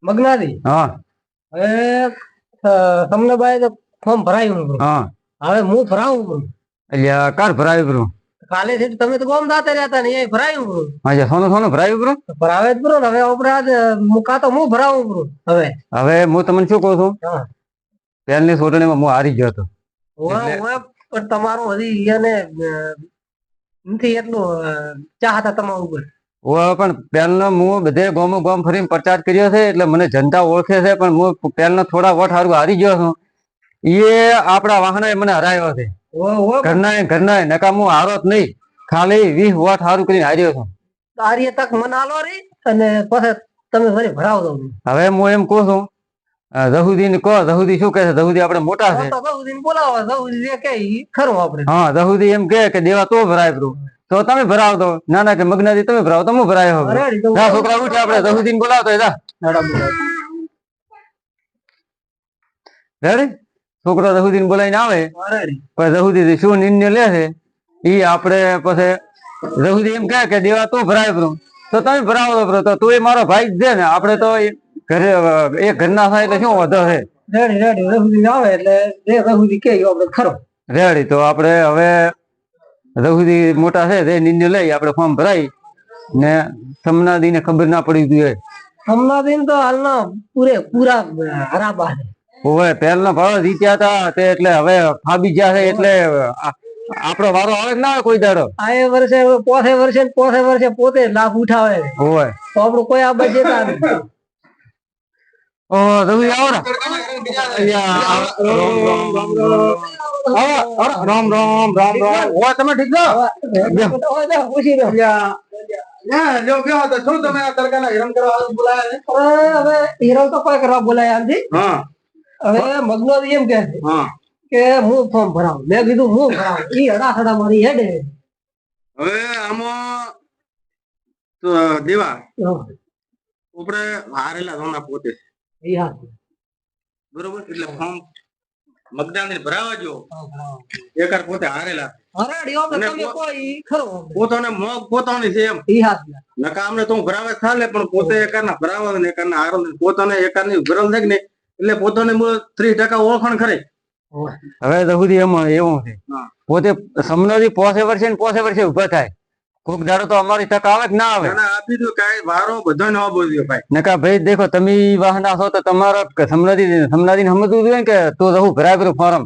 મગનાથી હા હવે તમને ભાઈ તો ફોર્મ ભરાયું હા હવે હું ભરાવું એટલે કાર ભરાયું બ્રો કાલે થી તમે તો ગોમ દાતે રહેતા ને એ ભરાયું હા સોનું સોનું ભરાયું બ્રો ભરાવે જ બ્રો હવે આપણે મુકા તો હું ભરાવું બ્રો હવે હું તમને શું કહું છું હા પહેલની ચૂંટણીમાં હું હારી ગયો હતો પણ તમારું હજી એને નથી એટલું ચાહતા તમારા ઉપર પણ પહેલનો હું બધે ગામો ગામ ફરીને પ્રચાર કર્યો છે એટલે મને જનતા ઓળખે છે પણ હું પહેલનો થોડા વોટ હારું હારી ગયો છું એ આપણા વાહનો મને હરાયો છે ઘરના નકા હું હારો જ નહીં ખાલી 20 વોટ હારું કરીને હાર્યો છું આર્ય તક મને આલો રે અને પછી તમે ફરી ભરાવ દો હવે હું એમ કહું છું જહુદી ને કહો જહુદી શું કહે છે જહુદી આપણે મોટા છે જહુદી બોલાવો જહુદી જે કે ખરું આપણે હા જહુદી એમ કે દેવા તો ભરાય બ્રો તો તમે ભરાવ દો ના ના કે મગનાથી તમે ભરાવો તો હું ભરાય છોકરા ઉઠે આપણે જહુદીન બોલાવતો રેડી છોકરો જહુદીન બોલાવીને આવે પછી જહુદી શું નિર્ણય લે છે એ આપણે પછી જહુદી એમ કે દેવા તો ભરાય બ્રો તો તમે ભરાવો દો બ્રો તો તું એ મારો ભાઈ જ છે ને આપણે તો ઘરે એક ઘરના થાય એટલે શું વધો છે આવે એટલે ખરો રેડી તો આપણે હવે રઘુદી મોટા છે તે નિર્ણય લઈ આપણે ફોર્મ ભરાઈ ને સમનાદી ને ખબર ના પડી જોઈએ સમનાદી તો હાલના પૂરા હરાબા છે ઓવે પહેલનો ભાવ જીત્યા હતા તે એટલે હવે ફાબી ગયા છે એટલે આપણો વારો આવે ના આવે કોઈ દાડો આ વર્ષે પોસે વર્ષે પોતે લાભ ઉઠાવે ઓવે તો આપણું કોઈ આ બજેતા નહીં ઓ રઘુદી આવો ને રામ રામ રામ રામ ઓ તમે ઠીક છો પૂછી લો શું તમે આ તડકાના હિરણ કરવા બોલાયા હવે હિરણ તો કોઈ કરવા બોલાયા નથી હવે મગનો એમ કે છે કે હું ફોર્મ ભરાવું મેં કીધું હું ભરાવું ઈ હડાખડા મારી હેડે હવે આમાં તો દેવા ઉપરે હારેલા ધોના પોતે બરોબર એટલે ફોર્મ મગદાન ભરાવા જો એકાર પોતે હારેલા પોતાને મોગ પોતાની છે એમ નકા અમને તો ભરાવે ચાલે પણ પોતે એકારના ભરાવા ને એકારના હારો પોતાને એકારની ભરલ થાય ને એટલે પોતાને 30% ઓળખાણ કરે હવે સુધી એમાં એવું છે પોતે સમનાથી પોસે વર્ષે ઉભા થાય કોક દાડો તો અમારી તક આવે કે ના આવે આપી દો કઈ વારો બધો ન બોલ્યો ભાઈ નકા ભાઈ દેખો તમે વાહના છો તો તમારો સમનાથી સમજવું જોઈએ કે તું રહું ભરાય પેલું ફોરમ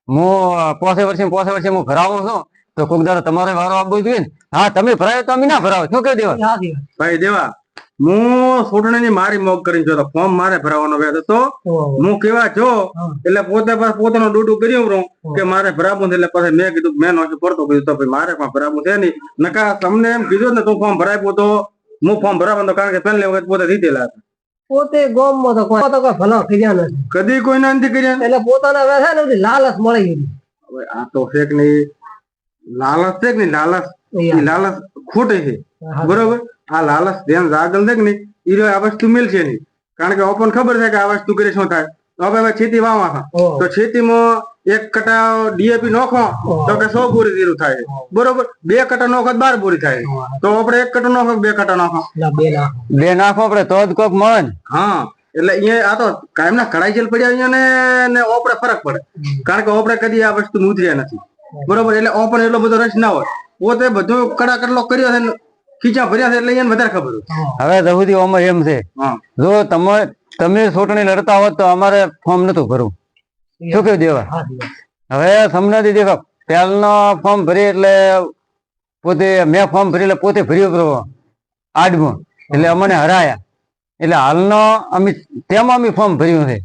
હું પોસે વર્ષે હું ભરાવું છું તો કોક દાડો તમારે વારો આપવો જોઈએ ને હા તમે ભરાયો તો અમે ના ભરાવો શું કહી દેવા ભાઈ દેવા હું ચૂંટણીની મારી મોગ કરીને જો ફોર્મ મારે ભરાવાનો વ્યાજ હતો હું કેવા છો એટલે પોતે પોતાનું ડૂડું કર્યું કે મારે ભરાવું એટલે પછી મેં કીધું મેં નો પડતો કીધું તો મારે પણ ભરાવું છે નહીં નકા તમને એમ કીધું ને તું ફોર્મ ભરાવ્યો તો હું ફોર્મ ભરાવાનો કારણ કે પહેલી વખત પોતે જીતેલા હતા પોતે ગોમમાં તો કોઈ ભલો કર્યા નથી કદી કોઈ નથી કર્યા એટલે પોતાના વ્યવસાય ને લાલચ મળી ગઈ હવે આ તો છે કે નહીં લાલચ છે કે નહીં લાલચ ખોટી છે બરોબર આ લાલચ ધ્યાન જાગલ છે કે નહીં એ આ વસ્તુ મળશે નહીં કારણ કે આપણને ખબર છે કે આ વસ્તુ કરી શું થાય તો હવે ખેતી વાવા તો ખેતીમાં 1 કટા ડીએપી નાખો તો કે 100 બોરી જીરું થાય બરોબર 2 કટા નાખો 12 બોરી થાય તો આપણે 1 કટા નાખો 2 કટા નાખો બે નાખો આપણે તો જ કોક મળે હા એટલે અહીંયા આ તો કાયમ ના કડાઈ જેલ પડ્યા અહીંયા ને આપણે ફરક પડે કારણ કે આપણે કદી આ વસ્તુ ઉતર્યા નથી બરોબર એટલે આપણને એટલો બધો રસ ના હોય પોતે બધું કડા કટલો કર્યો છે ખીચા ભર્યા છે એટલે એને વધારે ખબર હવે જહુદી ઓમાં એમ છે જો તમે ચૂંટણી લડતા હોત તો અમારે ફોર્મ નતું ભરવું શું કેવું દેવા હવે સમનાથી દેખો પહેલનો ફોર્મ ભરી એટલે પોતે મેં ફોર્મ ભરી એટલે પોતે ભર્યું આડમાં એટલે અમને હરાયા એટલે હાલનો તેમાં અમે ફોર્મ ભર્યું છે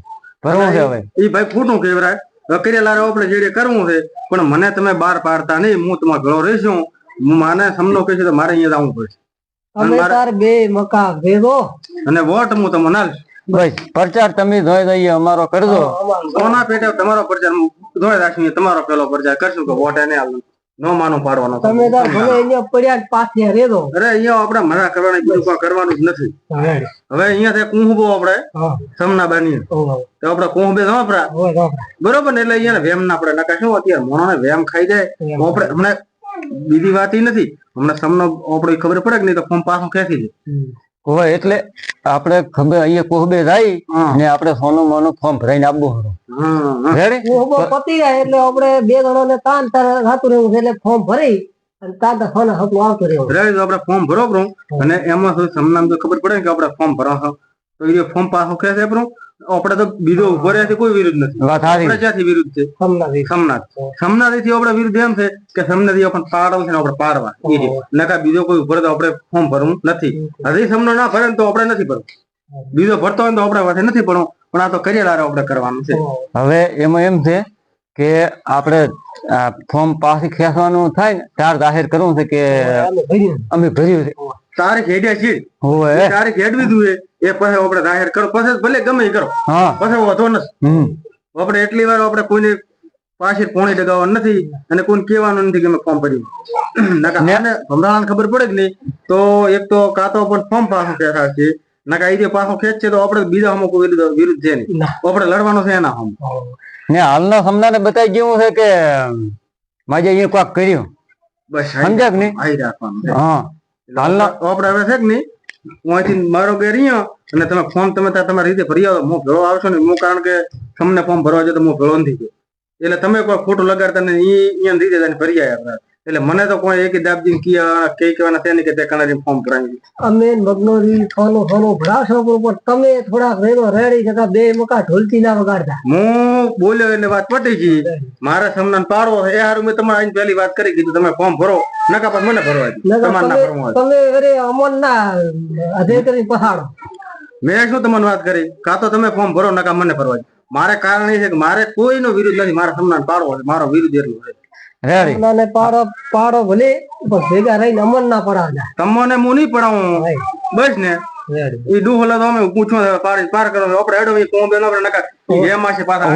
ભરવું છે હવે એ ભાઈ ખોટું કહેવાય કરેલા આપણે જે કરવું છે પણ મને તમે બહાર પાડતા નહીં હું તમારો ગળો રહીશું માને સમનો કહે છે તો મારે અહીંયા જવું પડશે બે મકા ભેગો અને વોટ હું તમને ના બસ પ્રચાર તમે જોઈ દઈએ અમારો કરજો કોના પેટે તમારો પ્રચાર જોઈ રાખીએ તમારો પેલો પ્રચાર કરશું કે વોટ એને આવું નો માનું પાડવાનો તમે તો ભલે અહીંયા પડ્યા પાછે રેદો અરે અહીંયા આપણે મજા કરવાની બીજું કોઈ કરવાનું જ નથી હવે અહીંયા થી કુંભો આપણે સમના બની તો આપણે કુંભે વાપરા બરોબર ને એટલે અહીંયા વેમ ના પડે નકા શું અત્યારે મોણોને વેમ ખાઈ જાય આપણે હમણાં બીજી વાત નથી હમણાં સમનો આપણે ખબર પડે કે નહીં તો ફોર્મ પાછું ખેંચી દે હોય એટલે આપણે ખબર અહીંયા કોહબે જાય ને આપણે સોનું મોનું ફોર્મ ભરાઈને આપવું હતું. પતી જાય એટલે આપણે 2 જણાને તાન થતું રહેવું છે એટલે ફોર્મ ભરી અને તાતા સોના હતું આવતું રહેવું. આપણે ફોર્મ ભરો અને એમાં સમનામ જો ખબર પડે કે આપણે ફોર્મ ભરો તો એ ફોર્મ પાસ ખેંચે આપણે તો બીજો ઉભો રહ્યા કોઈ વિરુદ્ધ નથી. આપણે ક્યાંથી વિરુદ્ધ છે? સમનાથી થી આપણે વિરુદ્ધ એમ છે કે સમનાથી આપણે પાડવ છે ને આપણે પાડવા નકા બીજો કોઈ ઉભો તો આપણે ફોર્મ ભરવું નથી. હજી સમનો ના ભરે તો આપણે નથી ભરવું. બીજો ભરતો હોય તો આપણે વાત નથી ભરવું પણ આ તો કરિયર આપણે કરવાનું છે. હવે એમાં એમ છે કે આપણે ફોર્મ પાછી ખેંચવાનું થાય ને ત્યાર જાહેર કરવું છે કે અમે ભર્યું છે. તારીખ હેડ્યા છે તારીખ હેડવી જોઈએ એ પછી આપણે જાહેર કરો પછી ભલે ગમે કરો પછી વધો નથી. આપણે એટલી વાર આપણે કોઈને પાછી પોણી લગાવવાનું નથી અને કોઈને કહેવાનું નથી કે અમે ફોર્મ ભર્યું. ભમરાને ખબર પડે કે નહીં તો એક તો કાતો પણ ફોર્મ પાછું ખેંચા છે નકા એ પાછો ખેંચશે તો આપણે બીજા અમુક વિરુદ્ધ છે નહીં આપણે લડવાનું છે એના હમ. ને હાલના સમજાને બતાવી કેવું છે કે માજે અહીંયા કોક કર્યું બસ સમજ્યા કે નહીં આવી રાખવાનું છે. હા હાલના આપણે હવે છે કે નહીં હું અહીંથી મારો ઘેર અહીંયા અને તમે ફોર્મ તમે તમારી રીતે ભરી આવો હું ભેળો આવશો ને હું કારણ કે તમને ફોર્મ ભરવા છે તો હું ભેળો નથી ગયો એટલે તમે કોઈ ખોટું લગાડતા ને એ રીતે ભરી આવ્યા એટલે મને તો કોઈ એક દાબજી કઈ કહેવાના છે ને કે તે કણાજી ફોર્મ ભરાવી અમે મગનોરી સોનું ભરાવશો પણ તમે થોડાક રેડી જતા 2 મકા ઢોલતી ના વગાડતા. હું બોલ્યો એટલે વાત પટી ગઈ. મારા સમનાન પાડવો એ હારું મેં તમારે આઈને પહેલી વાત કરી કીધું તમે ફોર્મ ભરો નકા પછી મને ભરવા તમે અરે અમન ના અધે કરી પહાડો. મેં શું તમને વાત કરી કાં તો તમે ફોર્મ ભરો નકા મને ભરવા. મારે કારણ એ છે કે મારે કોઈનો વિરુદ્ધ નથી. મારા સમનાન પાડવો છે મારો વિરુદ્ધ એટલું છે. પાડો ભલે ભેગા રહીને અમન ના પડાવતા. તમને હું નહીં પડાવું બસ ને એ ડુહલા તો અમે પૂછો પાર કરો આપણે એડો કોમ બેનો આપણે નકા એમ આશે પાછા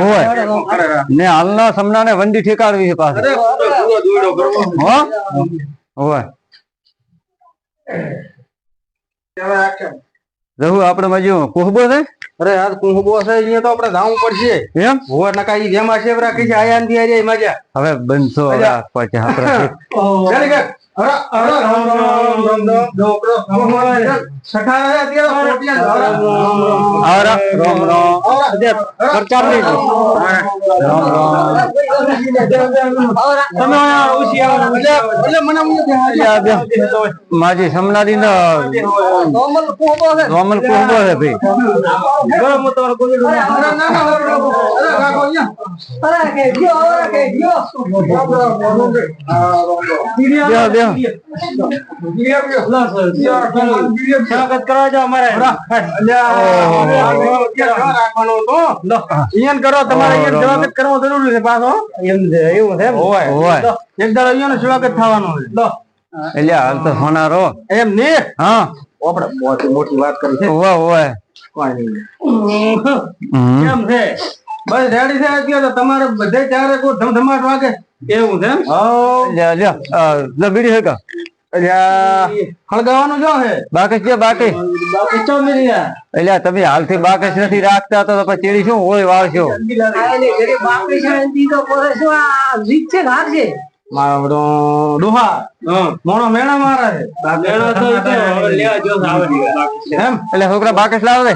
ને હાલના સમનાને વંડી ઠેકાડવી છે પાછા દોડો કરવો હોય રહુ આપણે બાજુ કોહબો છે. અરે આજ કોહબો છે અહીંયા તો આપણે જાવું પડશે એમ હોવા નકા ઈ જેમ આશે રાખી છે આયા નથી આયા મજા હવે બનશો પછી આપણે ચાલી ગયો માજી સમનારી નો રોમલ કોહબો છે ભાઈ. સ્વાગત કરવા જાવ અમારે કરો તમારે સ્વાગત કરવું જરૂરી છે પાછો એવું છે એક દાડો અહીંયા સ્વાગત થવાનું એટલે હાલ તો સોનારો એમ ને હા આપણે મોટી વાત કરી છે કેમ છે બસ રેડી છે અત્યારે તમારે બધે ચારે કોઈ ધમધમાટ વાગે એવું છે બીડી હોય હળગાવાનું જો હે બાકસ છે બાકસ એટલે તમે હાલથી બાકસ નથી રાખતા તો પછી ચીડી શું હોય વાળશો મોણો મેણા મારે એટલે છોકરા બાકસ લાવે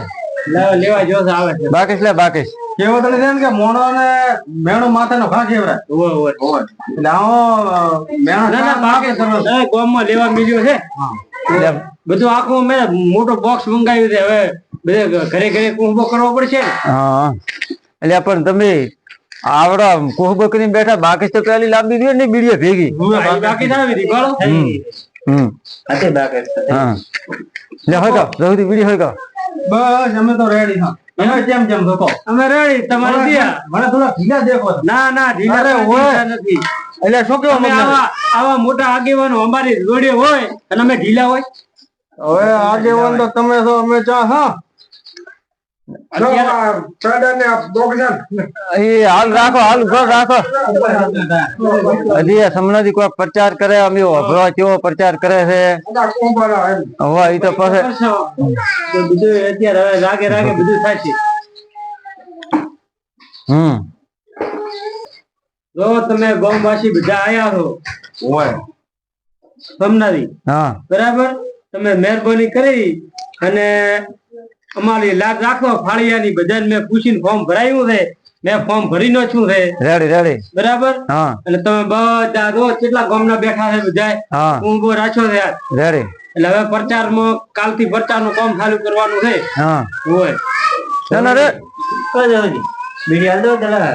લેવા જોશ આવે છે બાકસ લે બાકસ કેવો તને છે કે મોણો ને મેણો માથાનો ઘા કેવરા એટલે આવો મેણો બાકસ ગામમાં લેવા મળ્યો છે બધું આખું મેં મોટો બોક્સ મંગાવ્યું છે હવે બધે ઘરે ઘરે કુંભો કરવો પડશે હા એટલે પણ તમે આવડા કોહબો કરીને બેઠા બાકસ તો પેલી લાંબી દે ને બીડીએ ભેગી બાકી આવી હતી બોલો બાકસ હા લે હોય રહુથી બીડી હોય બસ અમે તો રેડી હા અમે કેમ જોતો અમે રેડી તમારે દિયા મને થોડા ઢીલા દેખો ના ઢીલા હોય નથી એટલે શું કેવો અમે આવા મોટા આગેવાનો અમારી જોડે હોય અને અમે ઢીલા હોય હવે આગેવાન તો તમે છો અમે ચા હા હાલ રાખો હાલ રાખો હજી સમનાજી કોઈ પ્રચાર કરે અમે કેવો પ્રચાર કરે છે હવે એ તો પછી બધું અત્યારે હવે રાગે બધું થાય છે જો તમે ગામવાસી બધા આયા છો સમનાજી હા બરાબર તમે મહેરબાની કરી અને અમારી લાજ રાખો ફાળિયાની બધાને મેં પૂછીને ફોર્મ ભરાયું છે, મેં ફોર્મ ભરી નો છું છે રેડી બરાબર. હા એટલે તમે બધા રોજ કેટલા ગામના બેઠા છે બધા હા ઊંઘો રાખ્યો છે રેડી. એટલે હવે પ્રચારમાં કાલથી પ્રચારનું કામ ચાલુ કરવાનું છે. હા હોય ચાલો રે બીડી હાલ દો પેલા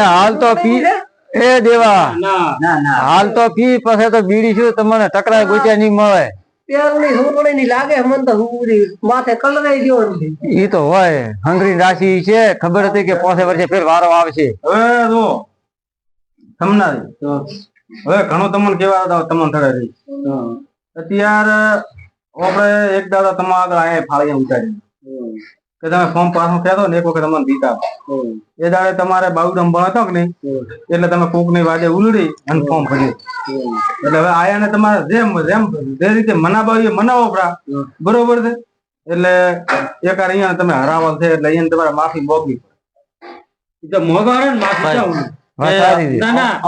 હાલ તો પી એ દેવા હાલ તો પી પછી તો બીડી શું તમને ટકરાય ગોચ્યા નહીં મળે. ની લાગે મને તો માથે કલરાઈ ગયો ઈ તો હોય હંગરી રાશિ છે, ખબર હતી કે 5 વર્ષે ફેર વારો આવશે. હવે જો સમનારી હવે ઘણું તમને કેવા તમને થડે રહી અત્યારે આપણે એક દાડો તમારા આગળ અહીંયા ફાળીયા ઉતારી કે તમે ફોર્મ પાછું કહેતો ને એક વખત તમને દીધા એ દાડે તમારે બાઉડમ ભણતો કે નહીં એટલે તમે કોક ની વાડે ઉલડી અને ફોર્મ ભર્યું. એટલે હવે આયા ને તમારે જેમ જેમ જે રીતે મનાવો એ મનાવો પડા બરોબર છે. એટલે એક અહીંયા તમે હરાવલ છે એટલે અહીંયા તમારે માફી મોગવી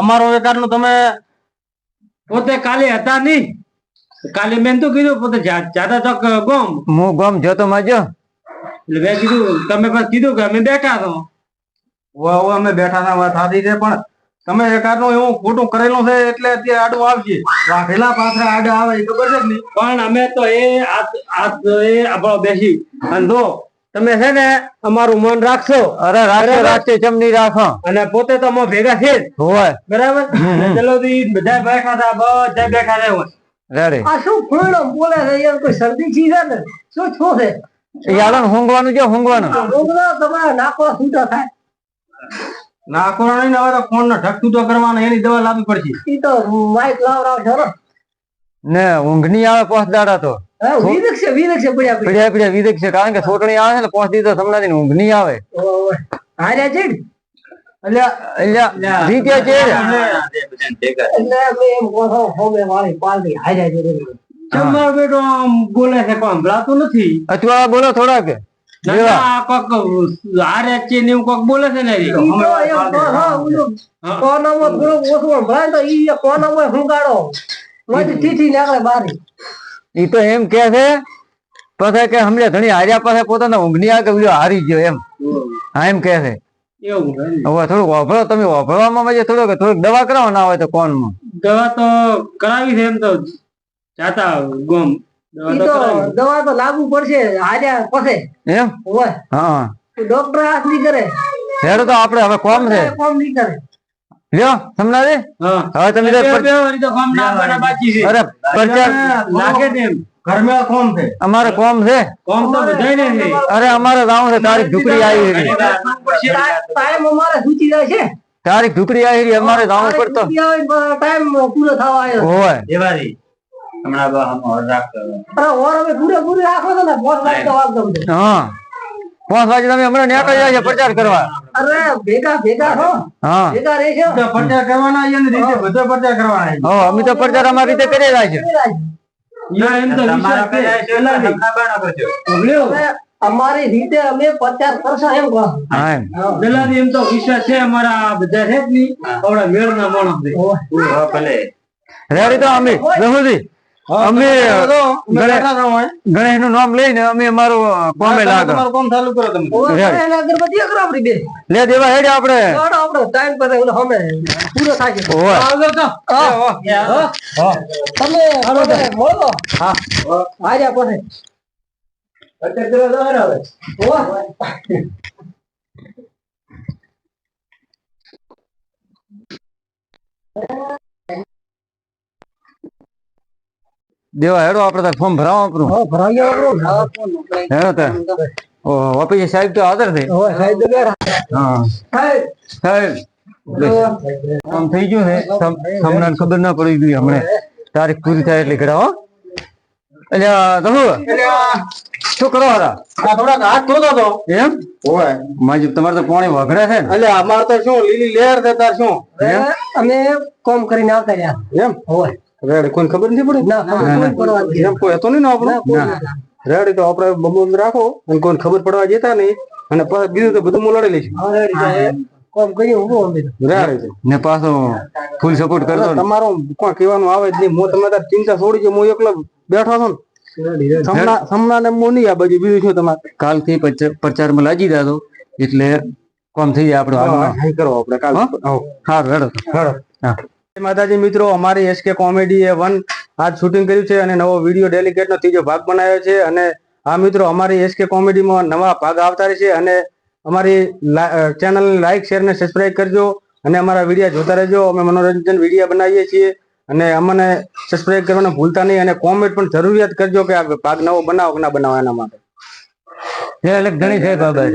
અમારો વેકાર નું તમે પોતે કાલે હતા નહીં. કાલે મેં તો કીધું પોતે જાતા તક ગોમ હું ગોમ જોતો માજો એટલે મેં કીધું તમે પણ કીધું કે અમે બેઠા તો અમે બેઠા હતા વાત સાચી છે પણ તમે એકાદ નું એવું ખોટું કરેલું છે એટલે અત્યારે આડું આવશે વાઘેલા પાછળ આડા આવે એ ખબર છે ને. પણ અમે તો એ આપણો બેસી અને જો તમે છે ને અમારું મન રાખશો. અરે રાખશે ચમની રાખો અને પોતે તો અમે ભેગા છે હોય બરાબર. ચલો બધા બેઠા હતા બધા બેઠા હતા રેડી. આ શું ફૂલડો બોલે છે યાર, કોઈ શરદી ચીજ છે ને શું છો છે યાર ઊંઘવાનું જો ઊંઘવાનું તમારા નાકો છૂટા થાય નાખો નહીં ને હવે તો ફોન નો ઢક તૂટો કરવાનો એની દવા લાવવી પડશે. ઈ તો માઇક લાવરાવ છો ને ઊંઘ નહીં આવે 5 દાડા તો વિદેક છે પડ્યા વિદેક છે કારણ કે છોટણી આવે છે ને 5 દી તો તમને ઊંઘ નહીં આવે. હાર્યા છે રીતે છે એટલે એમ કહો હોમે વાળી પાલટી હાર્યા છે તમારો બેટો આમ બોલે છે પણ સંભળાતું નથી. અચવા બોલો થોડાક કોક બોલે છે ને કોનામાં થોડું ઓછું ભરાય તો ઈ કોનામાં હુંગાડો ઠીઠી નીકળે બારી. ઈ તો એમ કે છે પછી કે હમણાં ઘણી હાર્યા પાસે પોતાના ઊંઘ નહીં આવે કે બીજો હારી ગયો એમ. હા એમ કે છે. હવે થોડુંક વાપરો તમે વાપરવામાં થોડુંક દવા કરાવો ના હોય તો કોનમાં દવા તો કરાવી છે એમ તો જાતા ગોમ દવા તો લાગુ પડશે હાર્યા પછી એમ હોય. હા ડોક્ટર હાથ નહીં કરે હેડો તો આપડે હવે કોમ છે કોમ નહીં કરે લ્યો સમજાવે હવે તમે અરે પ્રચાર લાગે ને ઘરમાં કોમ છે અમારે કોમ છે કોમ તો બધાય ને અરે અમારે ગામ છે તારીખ ઢુકડી આવી રહી ટાઈમ અમારે સૂચી જાય છે તારીખ ઢુકડી આવી રહી અમારે ગામ ઉપર તો ટાઈમ પૂરો થવા આવ્યો હોય દેવારી હમણાં રાખતો અરે ઓર અમે પૂરેપૂરી રાખો છો ને 5 વાગે તો વાત ગમશે. હા 5 વાગે તમે હમણાં નીકળી જાય છે પ્રચાર કરવા. અરે ભેગા હો હા ભેગા રહેશો પ્રચાર કરવાના એની રીતે બધો પ્રચાર કરવાના. હો અમે તો પ્રચાર અમારી રીતે કરી રહ્યા છે. એમ તો અમારી રીતે અમે પ્રચાર કરશો એમ કહો. પેલાથી એમ તો વિશ્વાસ છે અમારા બધા છે જ નહીં આવડા મેળના માણસ છે. ભલે રેડી તો અમે રહુજી અમે ગણેશ નું નામ લઈને અમે અમારું કોમે લાગે કોમ ચાલુ કરો તમે. અગરબત્તી કરો આપડી બે લે દેવા હેડે આપણે આપણો ટાઈમ પર હમે પૂરો થાય છે. તમે મળો હા હાર્યા પછી દેવા હેડો આપડે તાર ફોર્મ ભરાવો હેડો તાર ઓફિસ સાહેબ તો હાજર છે. હા સાહેબ કામ થઈ ગયું છે હમણાં ખબર ના પડી ગઈ હમણાં તારીખ પૂરી થાય એટલે ઘડાવો. શું કરો હારા થોડાક હાથ ધોતો હતો એમ હોય માજી તમારે તો પાણી વગડે છે ને એટલે અમારે તો શું લીલી લહેર છે તાર શું અમે કોમ કરીને આવતા રહ્યા એમ હોય રેડી કોઈ ખબર નથી પડી એમ કોઈ હતો નહીં ને આપણો રેડી તો આપડે બબુ રાખો અને કોઈ ખબર પડવા જતા નહીં અને પછી બીજું તો બધું હું લડી લઈશું કોમ કરી ઊભો અમે તો. બરાબર છે ને પાછો ફૂલ સપોર્ટ કરતો ને. તમારો કોઈ કહેવાનું આવે જ નહીં. હું તમે તાર ચિંતા છોડી છે. હું એકલો બેઠો છું ને સમના ને હું નહીં આ બાજુ બીજું શું તમારે કાલથી પ્રચારમાં લાગી જાતો એટલે કોમ થઈ જાય આપણો. હાઈ કરો આપણે કાલ હા હેડો હા હા. જય માતાજી મિત્રો, અમારી એસકે કોમેડી એ 1 આજ શૂટિંગ કર્યું છે અને નવો વિડીયો ડેલિકેટ નો ત્રીજો ભાગ બનાવ્યો છે. અને આ મિત્રો અમારી એસકે કોમેડીમાં નવા ભાગ આવતા રહેશે અને અમારી ચેનલ લાઈક શેર ને સબસ્ક્રાઇબ કરજો અને અમારા વિડીયો જોતા રહેજો. અમે મનોરંજન વિડીયો બનાવીએ છીએ અને અમને સબસ્ક્રાઇબ કરવાનું ભૂલતા નહીં અને કોમેન્ટ પણ જરૂરિયાત કરજો કે આ ભાગ નવો બનાવો કે ના બનાવો એના માટે. ઘણી છે બાબા.